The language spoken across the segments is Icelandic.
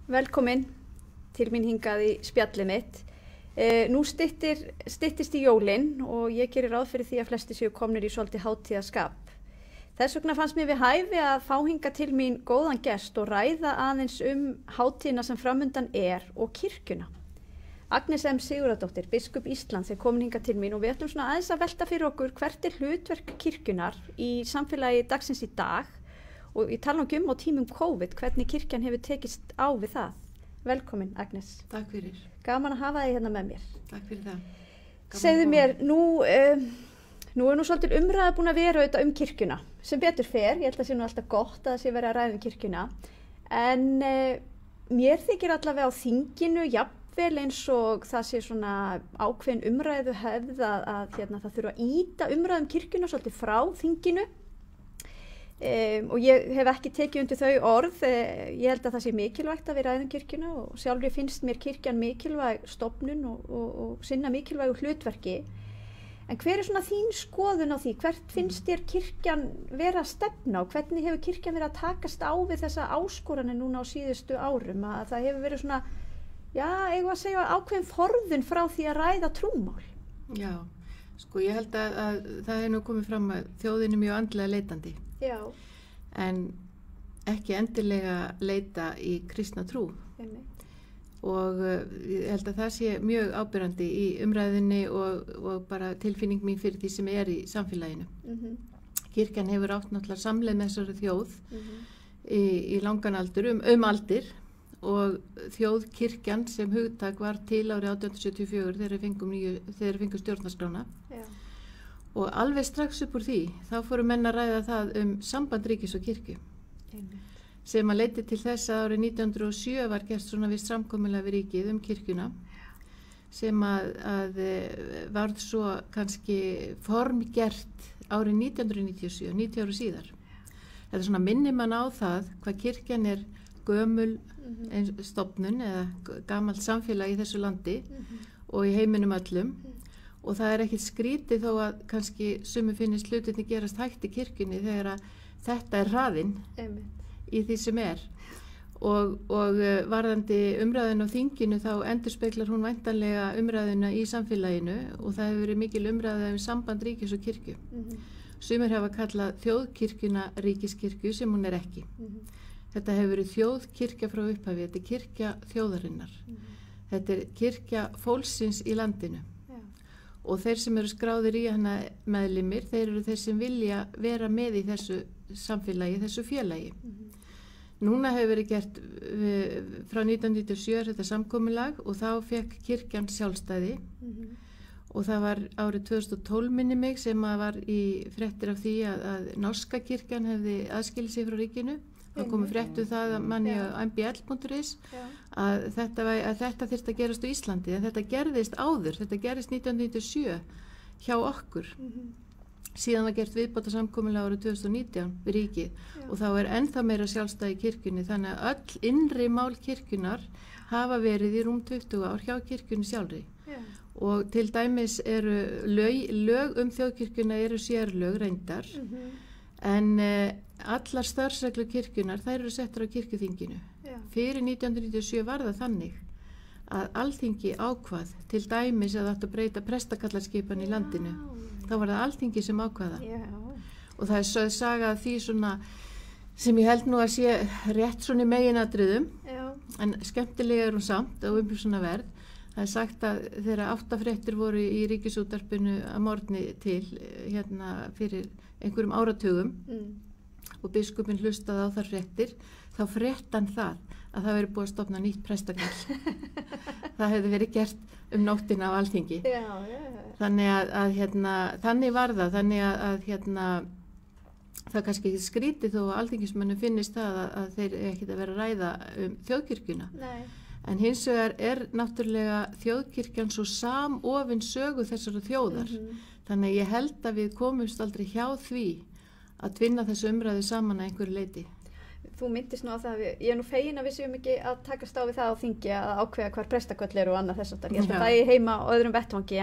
Velkomin til mín hingað í spjallið mitt. Nú styttist í jólin og ég gerir ráð fyrir því að flesti séu komnir í svolítið hátíðaskap. Þess vegna fannst mér við hæfi að fá hingað til mín góðan gest og ræða aðeins hátíðina sem framundan og kirkjuna. Agnes M. Sigurðardóttir, biskup Íslands, komin hingað til mín og við ætlum svona aðeins að velta fyrir okkur hvert hlutverk kirkjunar í samfélagi dagsins í dag og ég tala á tímum COVID, hvernig kirkjan hefur tekist á við það. Velkomin, Agnes. Takk fyrir. Gaman að hafa þig hérna með mér. Takk fyrir það. Segðu mér, nú svolítið umræða búin að vera auðvitað kirkjuna, sem betur fer, ég held að sé nú alltaf gott að það sé verið að ræða kirkjuna, en mér þykir allavega á þinginu, jafnvel eins og það sé svona ákveðin umræðu hefð að það þurfa að ýta umræðum kirkjuna svolítið frá þinginu. Og ég hef ekki tekið undir þau orð, ég held að það sé mikilvægt að við ræðum kirkjuna og sjálfri finnst mér kirkjan mikilvæg stofnun og sinna mikilvægu hlutverki. En hver svona þín skoðun á því, hvert finnst þér kirkjan vera að stefna og hvernig hefur kirkjan verið að takast á við þessa áskoranir núna á síðustu árum, að það hefur verið svona, eigum að segja ákveðin forðun frá því að ræða trúmál? Já, sko ég held að það hefur nú komið fram að þjóðin er mjög andlega leitandi. Já. En ekki endilega leita í kristna trú. Og ég held að það sé mjög ábyrrandi í umræðinni og bara tilfinning mín fyrir því sem í samfélaginu. Kirkjan hefur átt náttúrulega samleið með þessari þjóð í langan aldur, aldir og þjóðkirkjan sem hugtak var til árið 1874 þegar við fengum stjórnarskrána. Já. Og alveg strax upp úr því, þá fóru menn að ræða það samband ríkis og kirkju. Sem að leiddi til þess að árið 1907 var gert svona viss samkomulag við ríkið kirkjuna, sem að varð svo kannski formgert árið 1997, 90 ára síðar. Þetta svona minnir mann á það hvað kirkjan er gömul stofnun eða gamalt samfélag í þessu landi og í heiminum öllum. Og það er ekkert skrítið þó að kannski sumir finnist hlutirnir gerast hægt í kirkjunni þegar að þetta er hraðinn í því sem er. Og varðandi umræðinu á þinginu þá endurspeglar hún væntanlega umræðina í samfélaginu og það hefur verið mikil umræða samband ríkis og kirkju. Sumir hafa kallað þjóðkirkjuna ríkiskirkju sem hún er ekki. Þetta hefur verið þjóðkirkja frá upphafi, þetta er kirkja þjóðarinnar. Þetta er kirkja fólksins í landinu. Og þeir sem eru skráðir í hana meðlimir, þeir eru þeir sem vilja vera með í þessu samfélagi, þessu félagi. Núna hefur verið gert frá 1997 þetta samkomulag og þá fekk kirkjan sjálfstæði og það var árið 2012 minni mig sem var í fréttir af því að norska kirkjan hefði aðskilið sig frá ríkinu. Það komu fréttu það að manni á mbl.is að þetta þyrfti að gerast á Íslandi en þetta gerðist áður, þetta gerðist 1997 hjá okkur. Síðan var gert viðbótarsamkomulag árið 2019 við ríkið og þá er ennþá meira sjálfstæði í kirkjunni þannig að öll innri mál kirkjunar hafa verið í rúm 20 ár hjá kirkjunni sjálfri. Og til dæmis eru lög þjóðkirkjuna eru sérlög reyndar en allar starfsreglur kirkjunar, þær eru settar á kirkjuþinginu. Fyrir 1997 var það þannig að Alþingi ákvað til dæmis að það átti að breyta prestakallaskipan í landinu. Þá var það Alþingi sem ákvaða. Og það er sögð saga af því svona sem ég held nú að sé rétt svona í meginatriðum, en skemmtilega er hún samt og umhugsunarverð. Það er sagt að þegar 8 fréttir voru í Ríkisútvarpinu að morgni til fyrir einhverjum áratugum og biskupinn hlustaði á þær fréttir, þá frétt hann það að það veri búið að stofna nýtt prestakall. Það hefði verið gert nóttina á Alþingi. Þannig að þannig var það, þannig að það kannski ekki skrítið þó að alþingismönnum finnist það að þeir ekkert að vera að ræða þjóðkirkjuna. Nei. En hins vegar er náttúrulega þjóðkirkjan svo samofin sögu þessara þjóðar. Þannig að ég held að við komumst aldrei hjá því að tvinna þessu umræðu saman að einhverju leiti. Þú myndist nú á það, ég nú fegin að við séum ekki að takast á við það á þingi að ákveða hvar prestaköll eru og annað þess aftar. Ég held að það er heima á öðrum vettvangi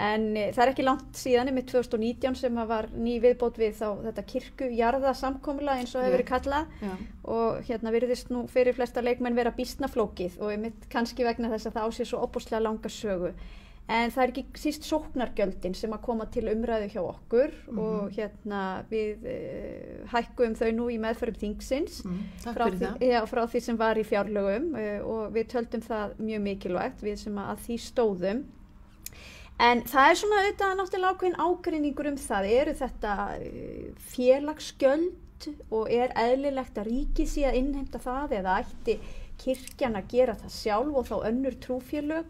En það er ekki langt síðan með 2019 sem var ný viðbót við þá þetta kirkjujarðasamkomulag eins og hefur verið kallað og hérna virðist nú fyrir flesta leikmenn vera býsna flókið og einmitt kannski vegna þess að það á sér svo opaslega langa sögu. En það er ekki síst sóknargjöldin sem að koma til umræðu hjá okkur og hérna við hækkuðum þau nú í meðförum þingsins frá því sem var í fjárlögum og við töldum það mjög mikilvægt við sem að því stóðum. En það er svona auðvitað náttúrulega ákveðin ágreiningur það, eru þetta félagsgjöld og er eðlilegt að ríkið sé að innheimta það eða ætti kirkjan að gera það sjálf og þá önnur trúfélög?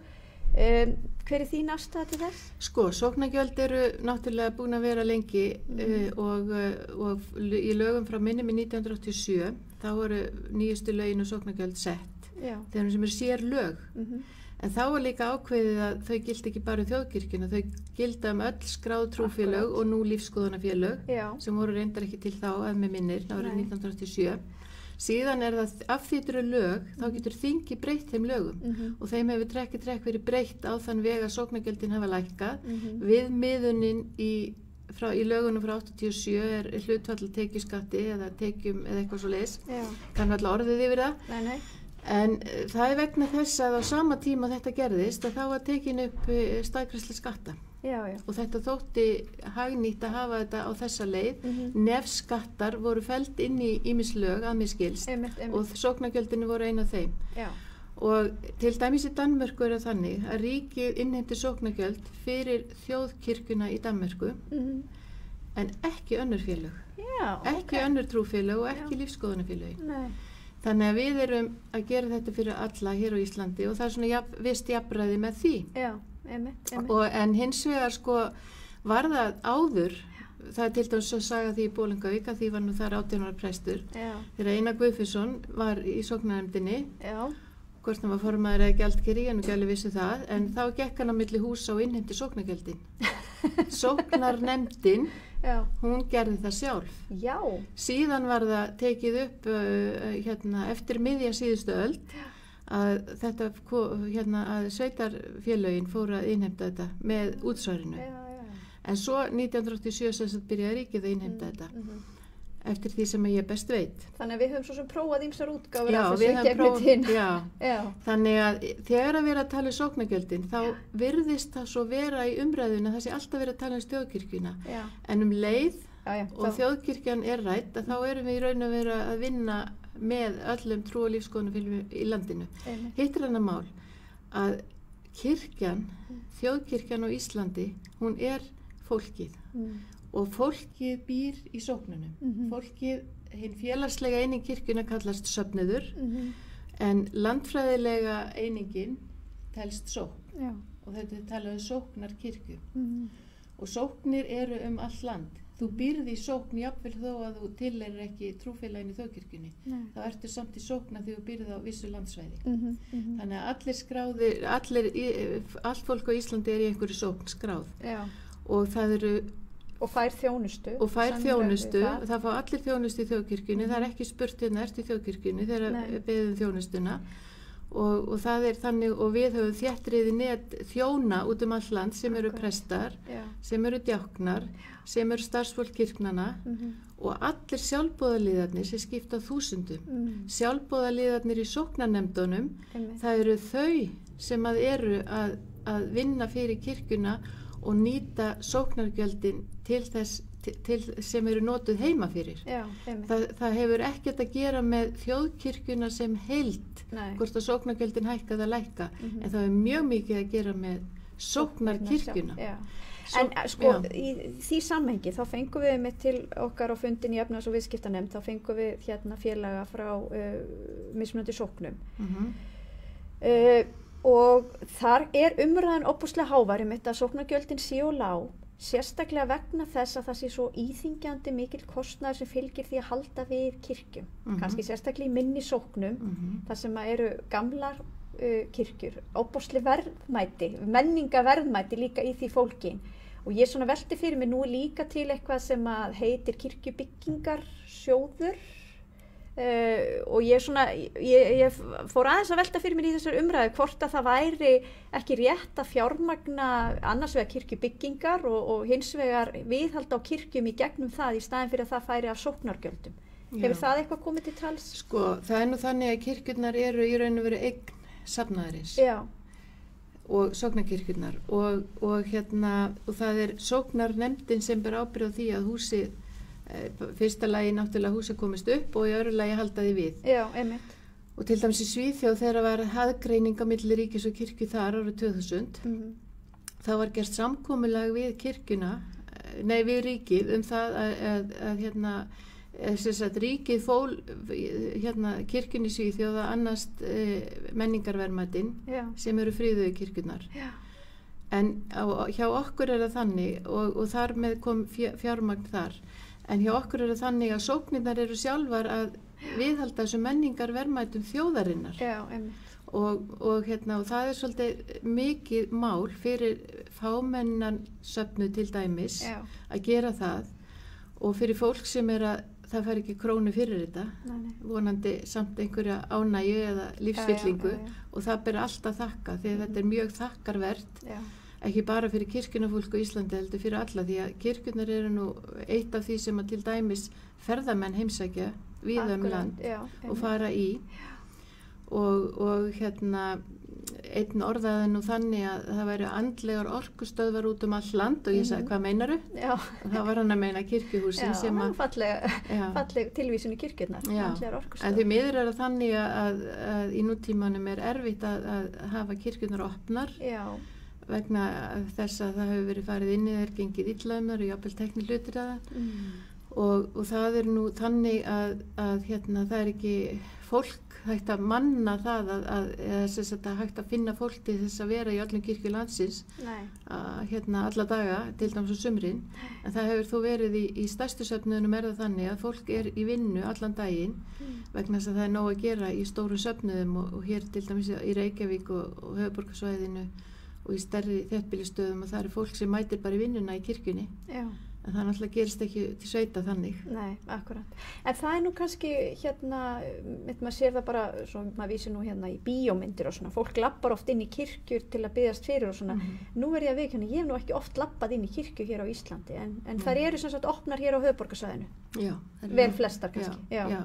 Hver er þín afstaða til þess? Sko, sóknargjöld eru náttúrulega búin að vera lengi og í lögum frá minni 1987 þá voru nýjustu lögin og sóknargjöld sett þegar sem eru sér lög. En þá var líka ákveðið að þau gildi ekki bara þjóðkirkjuna, þau gilda öll skráð trúfélög og nú lífskoðunarfélög sem voru reyndar ekki til þá að með minnir, það voru 1987. Síðan er það, af því þetta eru lög, þá getur þingi breytt þeim lögum og þeim hefur trekk verið breytt á þann veg að sóknargjöldin hafa lækkað. Viðmiðunin í lögunum frá 87 er hlutfall tekjuskatti eða tekjum eða eitthvað svo leis, kann alltaf orðið yfir það. Nei. En það er vegna þess að á sama tíma þetta gerðist að þá var tekin upp staðgreiðsla skatta. Og þetta þótti hagnýtt að hafa þetta á þessa leið. Nefskattar voru felld inn í ýmis lög að mér skilst og sóknargjöldinu voru ein af þeim. Og til dæmis í Danmörku er það þannig að ríkið innheimtir sóknargjöld fyrir þjóðkirkjuna í Danmörku en ekki önnur félög. Ekki önnur trúfélög og ekki lífskoðunarfélögin. Þannig að við erum að gera þetta fyrir alla hér á Íslandi og það er svona visst jafnræði með því. En hins vegar sko var það áður, það er til dæmis að saga því í Bolungarvík að því var nú þar 18 ára prestur, þegar Einar Guðfinnsson var í sóknarnefndinni, hvort hann var formaður eða gjaldkeri, ég nú ekki alveg vissi það, en þá gekk hann á milli húsa og innheimti sóknargjöldin. Sóknarnefndin, hún gerði það sjálf. Síðan var það tekið upp eftir miðja síðustu öld að þetta að sveitarfélögin fóru að innheimta þetta með útsvarinu. En svo 1987 sem sagt byrjaði ríkið að innheimta þetta eftir því sem ég best veit. Þannig að við höfum svo sem prófað ýmsar útgáfur af þessu gefnitinn. Þannig að þegar að vera að tala um sóknargjöldin þá virðist það svo vera í umræðuna það sé alltaf verið að tala um þjóðkirkjuna. En um leið og þjóðkirkjan er rædd að þá erum við í raun að vera að vinna með öllum trú- og lífskoðunarfélögum í landinu. Hitt er annað mál að kirkjan, þjóðkirkjan á Íslandi, hún er fólkið. Og fólkið býr í sóknunum. Fólkið, hinn félagslega eining kirkjuna kallast söfnuður, en landfræðilega einingin telst sókn. Og þetta er talað um sóknar kirkju. Og sóknir eru all land. Þú býrð í sókn jafnvel þó að þú tilheyrir ekki trúfélaginu þjóðkirkjunni. Þá ertu samt í sókn að þú býrð á vissu landsvæði. Þannig að allir skráðir, allt fólk á Íslandi er í einhverju sókn skráð. Og það eru og fær þjónustu. Það fá allir þjónustu í þjóðkirkjunni, það er ekki spurt hérna ertu í þjóðkirkjunni þegar beðum þjónustuna og það er þannig og við höfum þéttriði net þjóna út all land sem eru prestar, sem eru djáknar, sem eru starfsfólk kirknanna og allir sjálfboðaliðarnir sem skipta þúsundum. Sjálfboðaliðarnir í sóknarnefndunum, það eru þau sem eru að vinna fyrir kirkjuna og nýta sóknargjöldin til þess sem eru notuð heima fyrir. Það hefur ekkert að gera með þjóðkirkjuna sem heild, hvort að sóknargjöldin hækka eða lækka, en það er mjög mikið að gera með sóknarkirkjuna. En sko, í því samhengi þá fengum við með til okkar á fundin í efnahags- og viðskiptanefnd, þá fengum við félaga frá mismunandi sóknum. Og þar er umræðan opuslega hávær að sóknargjöldin séu lág, sérstaklega vegna þess að það sé svo íþyngjandi mikil kostnaður sem fylgir því að halda við kirkjum. Kannski sérstaklega í minni sóknum, þar sem eru gamlar kirkjur, opuslega verðmæti, menningaverðmæti líka í því fólki. Og ég svona velti fyrir mig nú líka til eitthvað sem heitir kirkjubyggingarsjóður. og ég fór aðeins að velta fyrir mér í þessar umræðu hvort að það væri ekki rétt að fjármagna annars vegar kirkjubyggingar og hins vegar viðhald á kirkjum í gegnum það í staðin fyrir að það færi af sóknargjöldum. Hefur það eitthvað komið til tals? Sko, það nú þannig að kirkjurnar eru í raun og veru eign safnaðarins og sóknarkirkjurnar og það sóknarnefndin sem ber ábyrgð á því að húsið fyrsta lagi náttúrulega húsið komist upp og í öðru lagi halda því við. Já, einmitt. Og til dæmis í Svíþjóð þegar var aðgreining á milli ríkis og kirkju þar árið 2000 þá var gert samkomulag við kirkjuna, við ríkið það að ríkið fól kirkjunni í Svíþjóð að annast menningarverðmætin sem eru friðuðu kirkjurnar. Já. En hjá okkur það þannig og þar með kom fjármagn þar. En hjá okkur það þannig að sóknirnar eru sjálfar að viðhalda þessu menningarverðmætum þjóðarinnar. Já, einmitt. Og það svolítið mikið mál fyrir fámennarsöfnu til dæmis að gera það og fyrir fólk sem það fær ekki krónu fyrir þetta, vonandi samt einhverja ánægju eða lífsfyllingu og það ber alltaf þakka því að þetta er mjög þakkarvert. Ekki bara fyrir kirkjunafólk á Íslandi heldur fyrir alla því að kirkjurnar eru nú eitt af því sem að til dæmis ferðamenn heimsækja víða land og fara í og einn orðaði nú þannig að það væri andlegar orkustöðvar út all land og ég sagði hvað meinaru? Og það var hann að meina kirkjuhúsin sem að falleg tilvísun í kirkjurnar, andlegar orkustöðvar. En því miður það þannig að í nútímanum er erfitt að hafa kirkjurnar opnar vegna þess að það hefur verið farið inn í þær gengið illa og jafnvel tekni hlutir að það og það er nú þannig að það er ekki fólk hægt að manna það eða hægt að finna fólk til þess að vera í öllum kirkju landsins alla daga til dæmis á sumrin en það hefur þó verið í stærstu söfnuðunum það þannig að fólk er í vinnu allan daginn vegna þess að það er nóg að gera í stóru söfnuðum og hér til dæmis í Reykjavík og höfuðborgarsvæðinu og í stærri þéttbýlistöðum og það eru fólk sem mætir bara í vinnuna í kirkjunni. Já. En það náttúrulega gerist ekki til sveita þannig. Nei, akkurat. En það er nú kannski maður sér það bara, svo maður vísir nú í bíómyndir og svona, fólk lappar oft inn í kirkjur til að biðjast fyrir og svona. Nú ég að viðurkenna, ég hef nú ekki oft lappað inn í kirkju hér á Íslandi, en þær eru sem sagt opnar hér á höfuðborgarsvæðinu. Já. Vel flestar kannski. Já.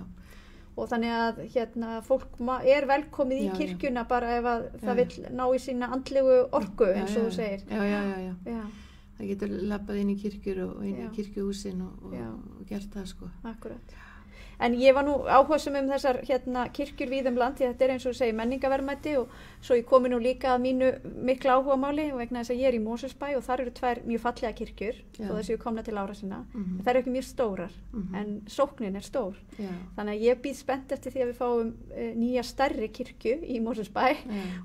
Og þannig að fólk er velkomið í kirkjuna bara ef að það vill ná í sína andlegu orku eins og þú segir. Já. Það getur lappað inn í kirkjur og inn í kirkjuhúsin og gert það sko. Akkurat. En ég var nú áhugasum þessar kirkjur víð land, því þetta er eins og þú segir menningarverðmæti og svo ég komi nú líka að mínu mikla áhugamáli og vegna þess að ég er í Mosfellsbæ og þar eru tvær mjög fallega kirkjur þó þess að ég komna til ára sinna. Það eru ekki mjög stórar en sóknin er stór. Þannig að ég býð spennt eftir því að við fáum nýja stærri kirkju í Mosfellsbæ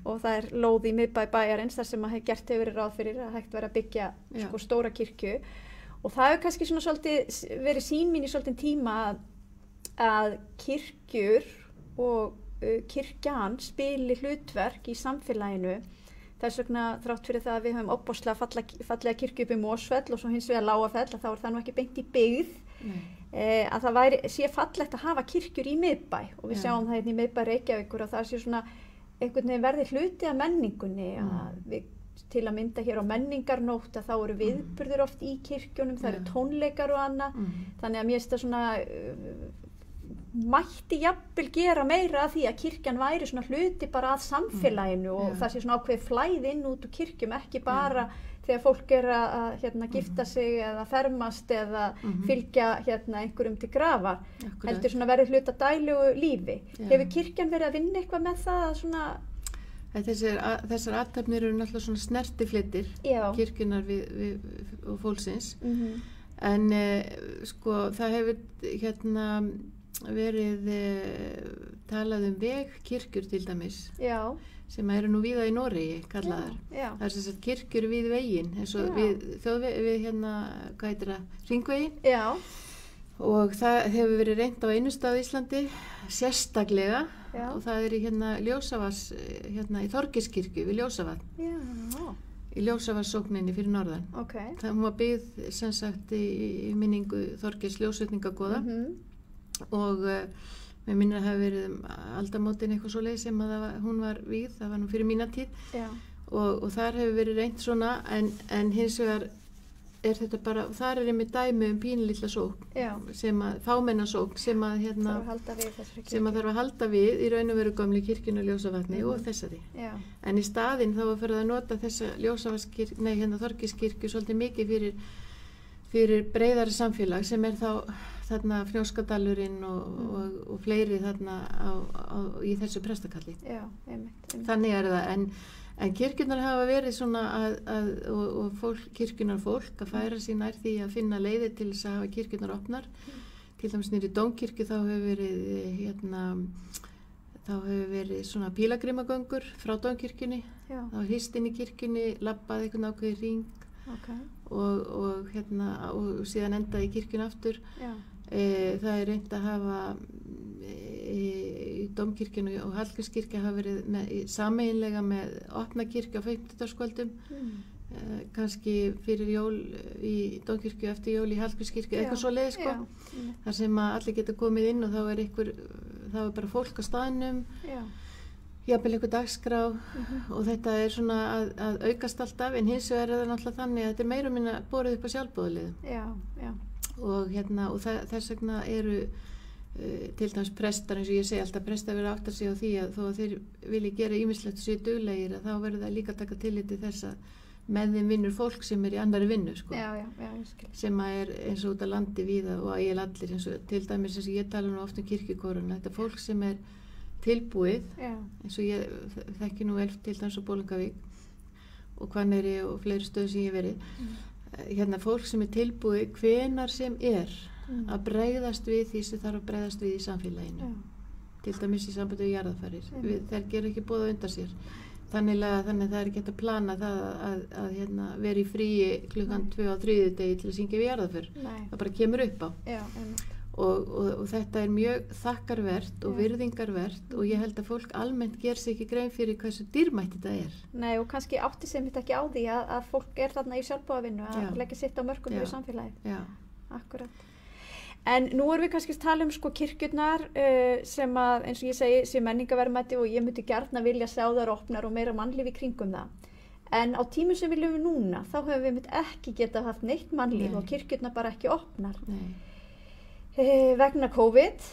og það er lóð í miðbæ bæjarins þar sem að gert hefur verið ráð fyrir að hægt vera að byggja sko, stóra kirkju og það hefur kannski svona svolítið verið sín mín í svolítið tíma að kirkjur og kirkjan spili hlutverk í samfélaginu þess vegna þrátt fyrir það að við höfum opbóðslega fallega kirkju upp í Mosfell og svo hins vegar Lágafell að þá er það nú ekki beint í byggð að það sé fallegt að hafa kirkjur í miðbæ og við sjáum það í miðbæ Reykjavíkur og það sé svona einhvern veginn verði hluti af menningunni að við til að mynda hér á menningarnótt að þá eru viðburður oft í kirkjunum, það eru tónleikar og annað þannig að mér finnst það svona mætti jafnvel gera meira af því að kirkjan væri svona hluti bara að samfélaginu og það sé svona ákveðið flæði inn út úr kirkjum, ekki bara þegar fólk er að gifta sig eða fermast eða fylgja einhverjum til grafar, heldur svona verið hluta dælugu lífi. Hefur kirkjan verið að vinna eitthvað með það að svona Þessar athafnir eru náttúrulega svona snertifletir kirkjunar og fólksins en sko það hefur verið talað vegkirkjur til dæmis sem eru nú víða í Noregi kallaðar. Það er sem sagt kirkjur við veginn eins og við hvað heitir það, Hringveginn og það hefur verið reynt á einu stað í Íslandi sérstaklega og það er í Ljósavars í Þorgeirskirkju við Ljósavatn í Ljósavarsókninni fyrir norðan það hún var byggð sem sagt í minningu Þorgeirs ljósvetningagoða og Mér minnir að það hafi verið aldamótin eitthvað svo leið sem að hún var vígð, það var nú fyrir mína tíð. Já. Og þar hefur verið reynt svona, en hins vegar þetta bara, þar einmitt dæmi pínulitla sókn, sem að fámennasókn, sem að þarf að halda við í raun og veru gömlu kirkjuna Ljósavatni og þessari. Já. En í staðinn þá var fyrir að nota þessa Þorgilskirkju svolítið mikið fyrir breiðari samfélag sem þá þarna Fnjóskadalurinn og fleiri þarna í þessu prestakalli. Já, einmitt. Þannig það, en kirkjunar hafa verið svona og kirkjunar fólk að færa sig nær því að finna leiðir til þess að hafa kirkjunar opnar. Til dæmis niðri í Dómkirkju þá hefur verið svona pílagrimagöngur frá Dómkirkjunni. Þá hist inn í kirkjunni, labbaði einhvern ákveðið hring. Og síðan endaði í kirkjunni aftur. Það reynt að hafa í Dómkirkjunni og Hallgrímskirkja hafa verið sameiginlega með opna kirkju á 50-dagskvöldum, kannski fyrir jól í Dómkirkju, eftir jól í Hallgrímskirkju, eitthvað svo leið sko. Þar sem að allir geta komið inn og þá er bara fólk á staðnum, jafnvel einhver dagskrá og þetta er svona að aukast alltaf, en hins vegar það náttúrulega þannig að þetta meira og minna borið upp á sjálfboðaliðum. Og þess vegna eru til dæmis prestar, eins og ég segi alltaf, prestar verða átt að segja á því að þó að þeir vilji gera ýmislegt og séu duglegir, að þá verður það líka að taka tillit til þess að með þeim vinnur fólk sem er í annarri vinnu sko. Sem er eins og út á landi víða og að ég allir, eins og til dæmis eins og ég tala nú oft kirkjukóruna, þetta fólk sem er tilbúið, eins og ég þekki nú vel til dæmis á Bolungarvík og Hvanneyri og fleiri stöðum sem ég verið, fólk sem er tilbúið hvenar sem er að bregðast við því sem þarf að bregðast við í samfélaginu. Til dæmis í sambandi við jarðarfarir. Þeir gera ekki boð á undan sér. Þannig að það er ekki hægt að plana það að vera í fríi klukkan 2 á þriðjudegi til að syngja við jarðarför. Það bara kemur upp á. Og þetta er mjög þakkarvert og virðingarvert og ég held að fólk almennt ger sig ekki grein fyrir hversu dýrmætt þetta er. Nei, og kannski átti sem þetta ekki á því að fólk er þarna í sjálfboðavinnu að leggja sitt á mörkum við samfélagið. Akkurat. En nú erum við kannski að tala sko kirkjurnar sem að, eins og ég segi, sé menningarverðmæti og ég myndi gjarna vilja sjá þær opnar og meira mannlíf í kringum það. En á tímum sem við lifum núna, þá höfum við ekki getað haft neitt mannlíf og kirkjurnar bara ekki opnar. Vegna COVID,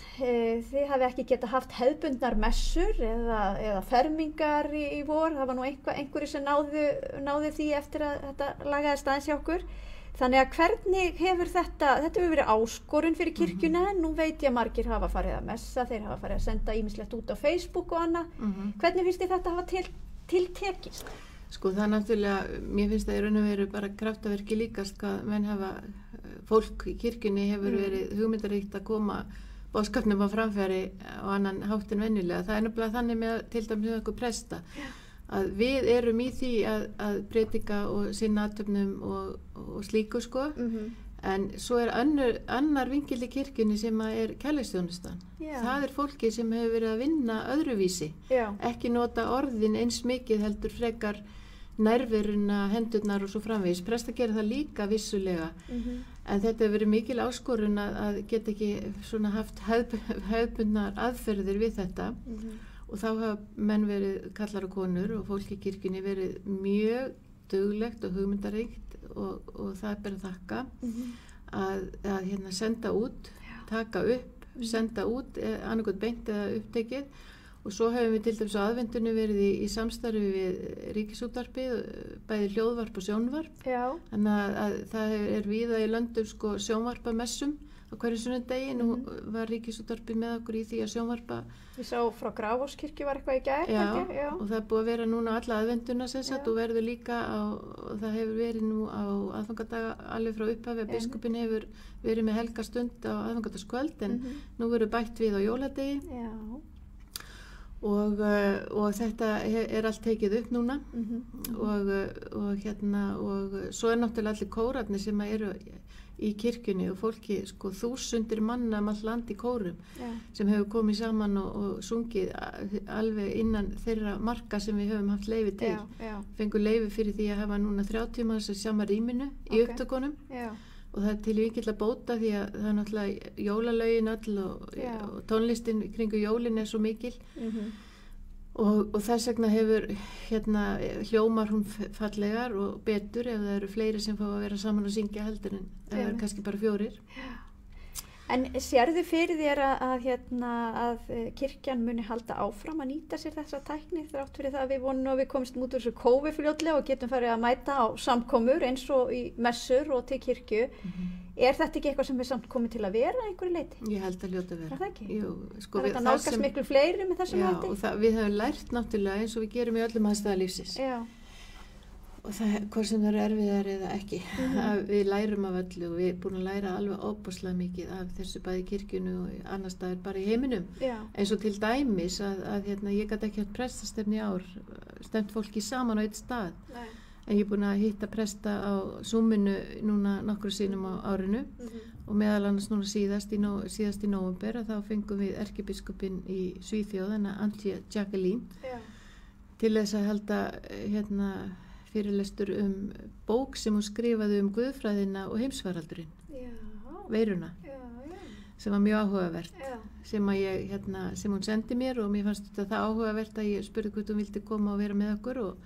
þið hafi ekki getað haft hefðbundnar messur eða fermingar í vor. Það var nú einhverju sem náði því eftir að þetta lagaði staðins hjá okkur. Þannig að hvernig hefur þetta hefur verið áskorun fyrir kirkjuna, nú veit ég að margir hafa farið að messa, þeir hafa farið að senda ýmislegt út á Facebook og annað. Hvernig finnst þið þetta hafa tiltekist? Sko það náttúrulega, mér finnst það í raun og veru bara kraftaverki líkast hvað menn hafa, fólk í kirkjunni hefur verið hugmyndaríkt að koma boðskapnum á framfæri á annan hátt en venjulega. Það er nefnilega þannig með til dæmis okkur presta. Að við erum í því að predika og sinna athöfnum og slíku sko, en svo er annar vinkill í kirkjunni sem er kærleiksþjónustan. Það er fólki sem hefur verið að vinna öðruvísi, ekki nota orðin eins mikið heldur frekar nærveruna, hendurnar og svo framvegis. Prestar gera það líka vissulega, en þetta hefur verið mikil áskorun að geta ekki svona haft hefðbundnar aðferðir við þetta. Og þá hafa menn verið kallar og konur og fólk í kirkjunni verið mjög duglegt og hugmyndaríkt og það er bara að þakka að senda út, taka upp, senda út, annarkot beint eða upptekið. Og svo hefum við til dæmis á aðvendunni verið í samstarfi við Ríkisútvarpið, bæði hljóðvarp og sjónvarp. Þannig að það er víða í löndum sko sjónvarpamessum á hverju sunnudegi. Nú var Ríkisútvarpið með okkur í því að sjónvarpa. Ég sá frá Grafarvogskirkju var eitthvað í gær. Og það er búið að vera núna alla aðvenduna sem sagt og verður líka og það hefur verið nú á aðfangadaga alveg frá upphafi að biskupinn hefur verið með helgarstund á aðfangadagskvöld en nú verður bætt við á jóladegi. Og þetta er allt tekið upp núna og svo er náttúrulega allir kórarnir sem eru í kirkjunni og fólki, sko 1000 manna all land í kórum sem hefur komið saman og sungið alveg innan þeirra marka sem við höfum haft leyfi til. Fengur leyfi fyrir því að hafa núna 30 manns sama rýminu í upptökunum og það til vikilla bóta því að það náttúrulega jólalögin öll og tónlistin kringu jólin svo mikil og þess vegna hefur hljómar hún fallegar og betur ef það eru fleiri sem fá að vera saman og syngja heldur en það er kannski bara 4. En sérðu fyrir þér að kirkjan muni halda áfram að nýta sér þessa tækni þrátt fyrir það að við vonum að við komumst út úr þessu kófi fljótlega og getum farið að mæta á samkomur eins og í messur og til kirkju. Er þetta ekki eitthvað sem er samt komið til að vera einhverju leyti? Ég held að hljóta að vera. Er það ekki? Jú, sko, það er þetta nálgast miklu fleiri með þessum hætti? Já, og við höfum lært náttúrulega eins og við gerum í öllum aðstæða lífsins. Já. Og það, hvort sem það er erfiðar eða ekki, við lærum af öllu og við erum búin að læra alveg óbúslega mikið af þessu bæði kirkjunu og annars staðar bara í heiminum. Já. Eins og til dæmis að ég gat ekki hatt prestastefni í ár, stemt fólki saman á eitt stað. Nei. En ég er búin að hitta presta á Zoominu núna nokkru sinnum á árinu og meðal annars núna síðast í nóvember þá fengum við erkibiskupinn í Svíþjóð, Antje Jacqueline, til þess að halda fyrirlestur bók sem hún skrifaði guðfræðina og heimsfaraldurinn, veiruna, sem var mjög áhugavert, sem hún sendi mér og mér fannst þetta það áhugavert að ég spurði hvort hún vildi koma og vera með okkur og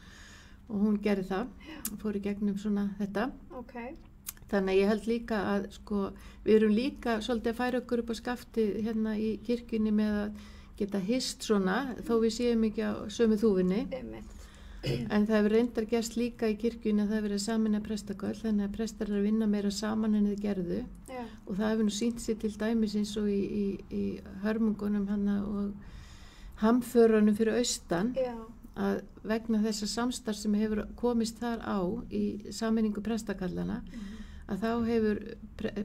hún gerði það, fór í gegnum svona þetta. Okay. Þannig að ég held líka að við erum líka svolítið að færa okkur upp á skafti í kirkjunni með að geta hist svona, þó við séum ekki á sömu þúfinni. En það hefur reyndar gerst líka í kirkjunni að það hefur verið samin að prestaköll, þannig að prestar eru að vinna meira saman en þið gerðu. Og það hefur nú sýnt sér til dæmis eins og í hörmungunum og hamförunum fyrir austan, að vegna þessa samstarf sem hefur komist þar á í sameiningu prestakallana, að þá hefur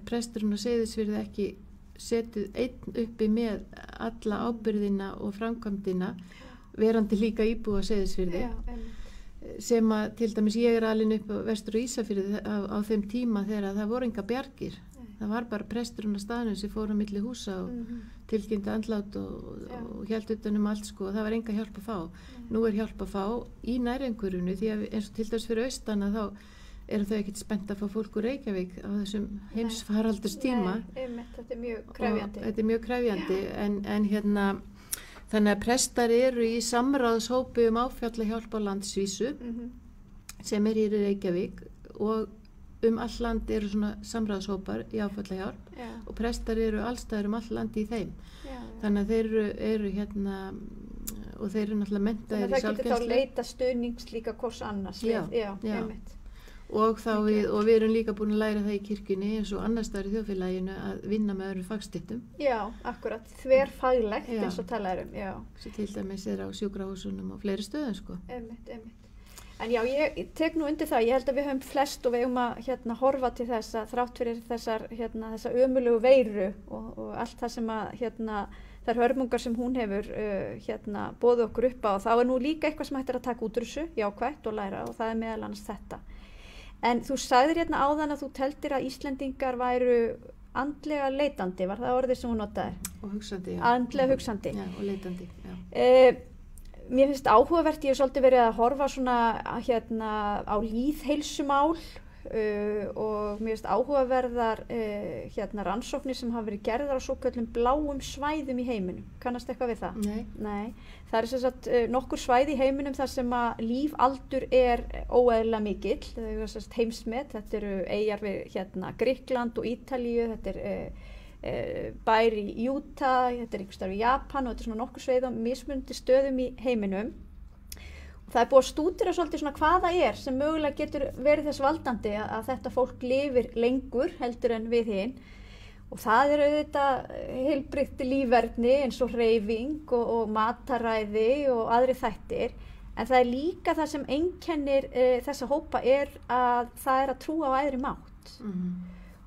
presturinn á Seyðisfirði ekki setið einn uppi með alla ábyrgðina og framkvæmdina, verandi líka íbúa á Seyðisfirði, sem að til dæmis ég er alin upp á Vestur- og Ísafirði á þeim tíma þegar það voru enga bjargir. Það var bara presturinn á staðnum sem fór á milli húsa og tilkynnti andlát og hélt utan allt og það var enga hjálp að fá. Nú er hjálp að fá í nærumhverfinu því að eins og til dæmis fyrir austan að þá eru þau ekkert spennt að fá fólk úr Reykjavík á þessum heimsfaraldurstíma. Þetta er mjög krefjandi. Þetta er mjög krefjandi en þannig að prestar eru í samráðshópi áfallahjálp á landsvísu sem er í Reykjavík og all land eru svona samráðshópar í áfallahjálp og prestar eru allstaðar all landi í þeim. Þannig að þeir eru og þeir eru náttúrulega menntaðir í Það sálgæslu. getur þá leita stuðnings líka hvors annars. Og við erum líka búin að læra það í kirkjunni eins og annars staðar í þjóðfélaginu að vinna með öðrum fagstittum. Já, akkurat. Þverfaglegt eins og talaðum. Sem til dæmis er á sjúkrahúsunum og fleiri stöðum Einmitt. En já, ég tek nú undir það. Ég held að við höfum flest og við höfum að horfa til þess að þrátt fyrir þessa ömurlegu veiru og allt það sem að þær hörmungar sem hún hefur boðið okkur upp á, þá er nú líka eitthvað sem hægt að taka út úr þessu, jákvætt og læra og það er meðal annars þetta. En þú sagðir áðan að þú teldir að Íslendingar væru andlega leitandi, var það orðið sem hún notaði? Og hugsandi, já. Andlega hugsandi. Já, og leitandi, já. Mér finnst áhugavert, ég hef svolítið verið að horfa svona á lýðheilsumál og mér finnst áhugaverðar rannsóknir sem hafa verið gerðar á svoköllum bláum svæðum í heiminum. Kannast eitthvað við það? Nei. Það er sem sagt nokkur svæði í heiminum þar sem að lífaldur er óeðlilega mikill. Það er sem sagt heimsmet, þetta eru eyjar við Grikkland og Ítalíu, þetta er bær í Utah, þetta er einhvers staðar í Japan og þetta er svona nokkur sveið á mismunandi stöðum í heiminum. Það er búið að stúdera svolítið svona hvað það er sem mögulega getur verið þess valdandi að þetta fólk lifir lengur heldur en við hinn. Og það er auðvitað heilbrigt lífverðni eins og hreyfing og mataræði og aðri þættir. En það er líka það sem einkennir þessa hópa er að það er að trúa á æðri mátt.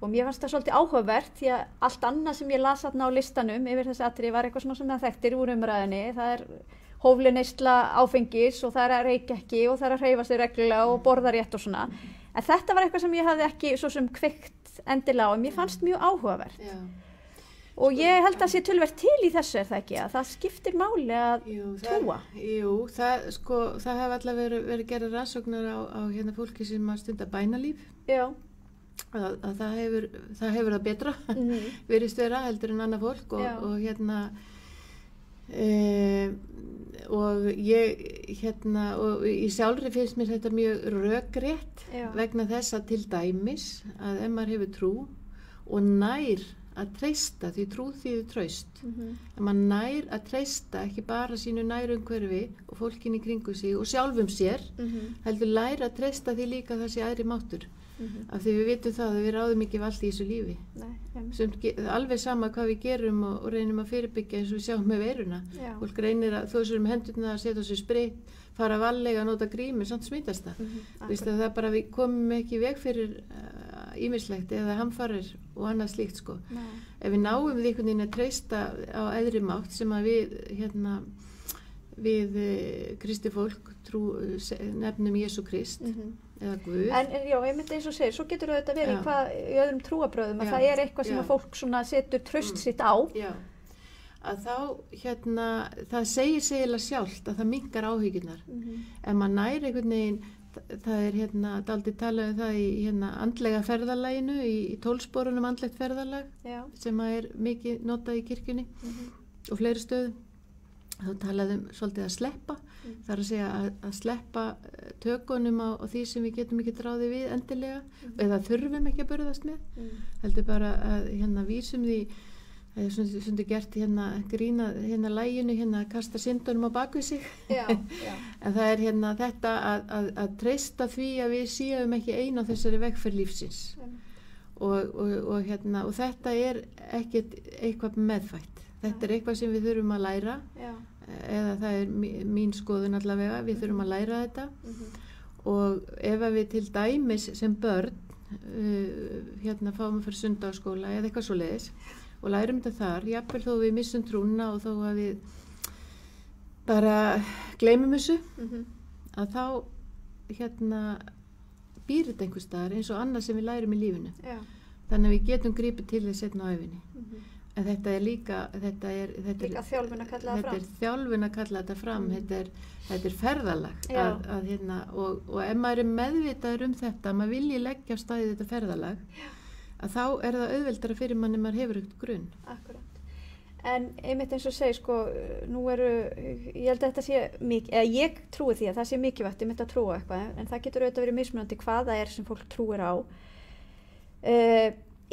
Og mér fannst það svolítið áhugavert því að allt annað sem ég las þarna á listanum yfir þessi atriði var eitthvað svona sem það þekktir úr umræðinni. Það er hófleg neysla áfengis og það er að reykja ekki og það er að hreyfa sig reglulega og borða rétt og svona. En þetta var eitthvað sem ég hafði ekki svo sem kveikt endilega og mér fannst mjög áhugavert. Og ég held að sé töluvert til í þessu, er það ekki? Að það skiptir máli að trúa. Það hafa allavega verið gerðar rannsóknar á fólki sem að stunda bænalíf. Já. að það hefur það betra virðist vera heldur en annað fólk og hérna og ég hérna og í sjálfri finnst mér þetta mjög rökrétt vegna þess að til dæmis að ef maður hefur trú og nær að treysta, því trú þýðir traust ef maður nær að treysta ekki bara sínu nærumhverfi og fólkin í kringu sig og sjálfum sér heldur læra að treysta því líka þessi æðri máttur af því við vitum það að við ráðum ekki allt í þessu lífi alveg sama hvað við gerum og reynum að fyrirbyggja eins og við sjáum með veiruna fólk reynir að þó sem hendurna að setja á sig sprit fara varlega að nota grími samt smitast það það bara við komum ekki í veg fyrir ýmislegt eða hamfarir og annað slíkt sko ef við náum við einhvern veginn að treysta á æðri mátt sem að við kristi fólk nefnum Jesú Krist eða Guð. En já, ég myndi eins og segir, svo getur þetta verið í öðrum trúarbröðum að það eitthvað sem að fólk svona setur traust sitt á. Já, að þá það segir sig eiginlega sjálft að það minnkar áhyggjurnar. Ef maður nær einhvern veginn, það dálítið talað það í andlega ferðalaginu, í 12 sporunum andlegt ferðalag sem að mikið notað í kirkjunni og fleiri stöðum. Þá talaðum svolítið að sleppa, það að segja að sleppa tökunum á því sem við getum ekki ráðið við endilega eða þurfum ekki að burðast með heldur bara að vísum því svona gert grína læginu að kasta syndunum á bakvið sig en það þetta að treysta því að við séum ekki ein á þessari vegferð lífsins og þetta ekkert eitthvað meðfætt þetta eitthvað sem við þurfum að læra eða það mín skoðun allavega, við þurfum að læra þetta og ef við til dæmis sem börn fáum að fyrir sunnudagsskóla eða eitthvað svoleiðis og lærum þetta þar, jafnvel þó við missum trúna og þó að við bara gleymum þessu að þá býr þetta einhvers staðar eins og annað sem við lærum í lífinu þannig að við getum gripið til þess seinna á ævinni en þetta er líka þjálfun að kalla það fram þetta er þjálfun að kalla þetta fram þetta er ferðalag og ef maður meðvitaður þetta maður vilji leggja á staði þetta ferðalag að þá það auðveldara fyrir manni maður hefur ekkert grunn. Akkurat. En einmitt eins og segi sko, nú ég held að þetta sé mikið, eða ég trúi því að það sé mikilvægt einmitt að trúa eitthvað, en það getur auðvitað verið mismunandi hvað það sem fólk trúir á.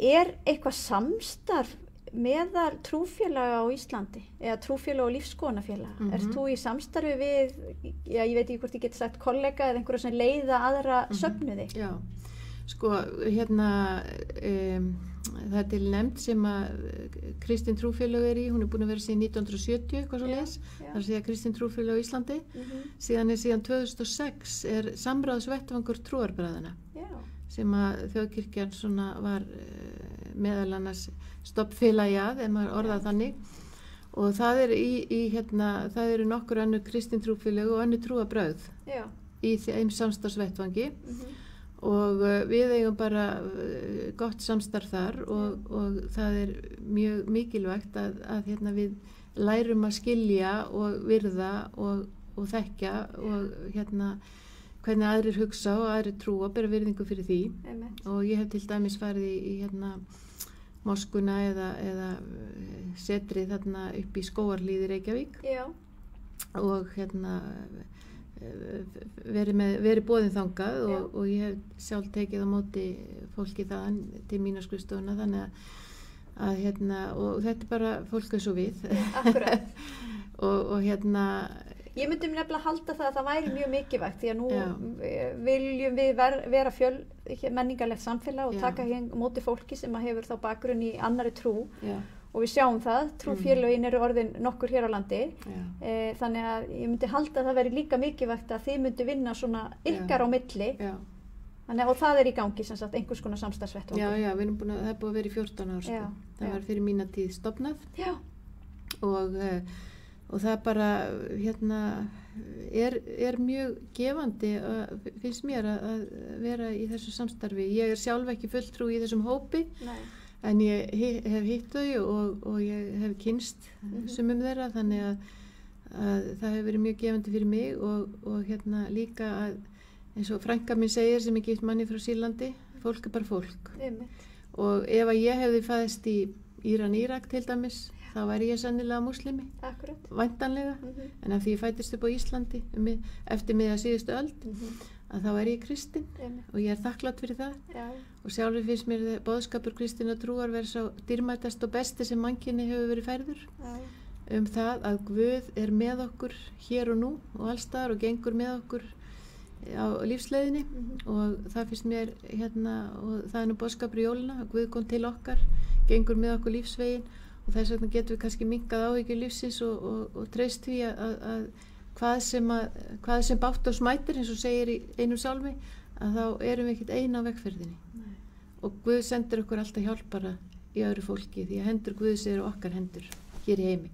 Eitthvað samstarf meðal trúfélaga á Íslandi, eða trúfélaga og lífsskoðunarfélaga? Ert þú í samstarfi við, ég veit ekki hvort ég geti sagt kollega eða einhverja sem leiða aðra söfnuði? Já. Sko, það til nefnd sem að Kristin trúfélag í, hún búin að vera síðan 1970, eitthvað svo leis, það að segja Kristin trúfélag á Íslandi, síðan 2006 samráðsvettvangur trúarbræðana, sem að þjóðkirkjan svona var meðal annars stofnfélagi ef maður orðað þannig, og það það eru nokkur önnur Kristin trúfélag og önnur trúarbrögð í þeim samstarfsvettvangi, og við eigum bara gott samstarf þar og það er mjög mikilvægt að við lærum að skilja og virða og þekkja og hvernig aðrir hugsa og aðrir trúa, bera virðingu fyrir því. Og ég hef til dæmis farið í moskuna eða setri þarna upp í Skógarhlíð í Reykjavík og verið boðin þangað og ég hef sjálf tekið á móti fólki þaðan til mína skrifstofuna þannig að og þetta er bara fólk eins og við og ég myndi mér nefnilega halda það að það væri mjög mikilvægt því að nú viljum við vera menningarlegt samfélag og taka hér móti fólki sem hefur þá bakgrunn í annari trú og við sjáum það, trúfélögin eru orðin nokkur hér á landi þannig að ég myndi halda að það veri líka mikilvægt að þið myndi vinna svona ykkar á milli þannig að það í gangi sem sagt einhvers konar samstarfsvettvangur. Já, það búið að vera í 14 ár sko. Það var fyrir mína tíð stofnað og það bara er mjög gefandi finnst mér að vera í þessu samstarfi. Ég sjálf ekki fulltrú í þessum hópi en ég hef hitt þau og ég hef kynst sumum þeirra þannig að það hefur verið mjög gefandi fyrir mig og líka að eins og frænka mín segir sem gift manni frá Sýrlandi fólk er bara fólk. Einmitt. Og ef að ég hefði fæðist í Íran, Írak til dæmis, þá væri ég sennilega múslimi, Akkurat. væntanlega, en af því ég fæddist upp á Íslandi eftir miðja síðustu öld, að þá er ég kristin og ég er þakklátt fyrir það. Já. Og sjálfur finnst mér boðskapur kristinnar trúar verið svo dýrmætast og besti sem mannkyni hefur verið færður. Já. Það að Guð er með okkur hér og nú og allstaðar og gengur með okkur á lífsleiðinni og það finnst mér og það er nú boðskapur í jólina að Guð kom til okkar, gengur með okkur lífsveginn og þess vegna getum við kannski minnkað áhyggjur lífsins og treyst því að hvað sem bátt og smætir, eins og segir í einum sálmi, að þá erum við ekkert ein á vegferðinni. Nei. Og Guð sendir okkur alltaf hjálpara í öðru fólki því að hendur Guðs eru okkar hendur hér í heimi.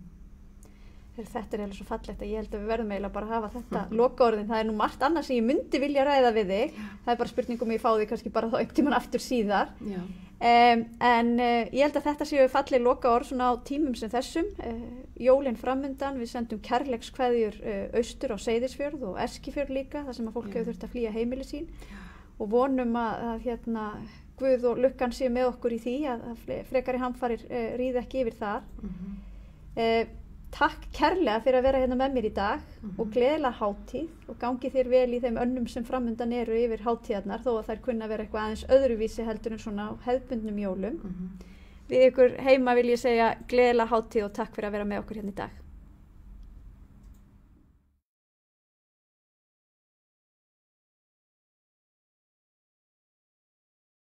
Þetta er eiginlega svo fallegt að ég held að við verðum eiginlega bara að hafa þetta lokaorðin. Það er nú margt annað sem ég myndi vilja ræða við þig. Það er bara spurningum ég fá því kannski bara þá einhvern tímann aftur síðar. En ég held að þetta séu fallið lokaorð svona á tímum sem þessum. Jólin framundan, við sendum kærleikskveðjur austur á Seyðisfjörð og Eskifjörð líka, þar sem að fólk hefur þurft að flýja heimili sín. Og vonum að Guð og lukkan séu með okkur í því að frekari hamfarir ríði ekki yfir þar. Takk kærlega fyrir að vera hérna með mér í dag og gleðilega hátíð og gangi þér vel í þeim önnum sem framundan eru yfir hátíðarnar þó að þær kunna vera eitthvað aðeins öðruvísi heldur en svona hefðbundnum jólum. Við ykkur heima vil ég segja gleðilega hátíð og takk fyrir að vera með okkur hérna í dag.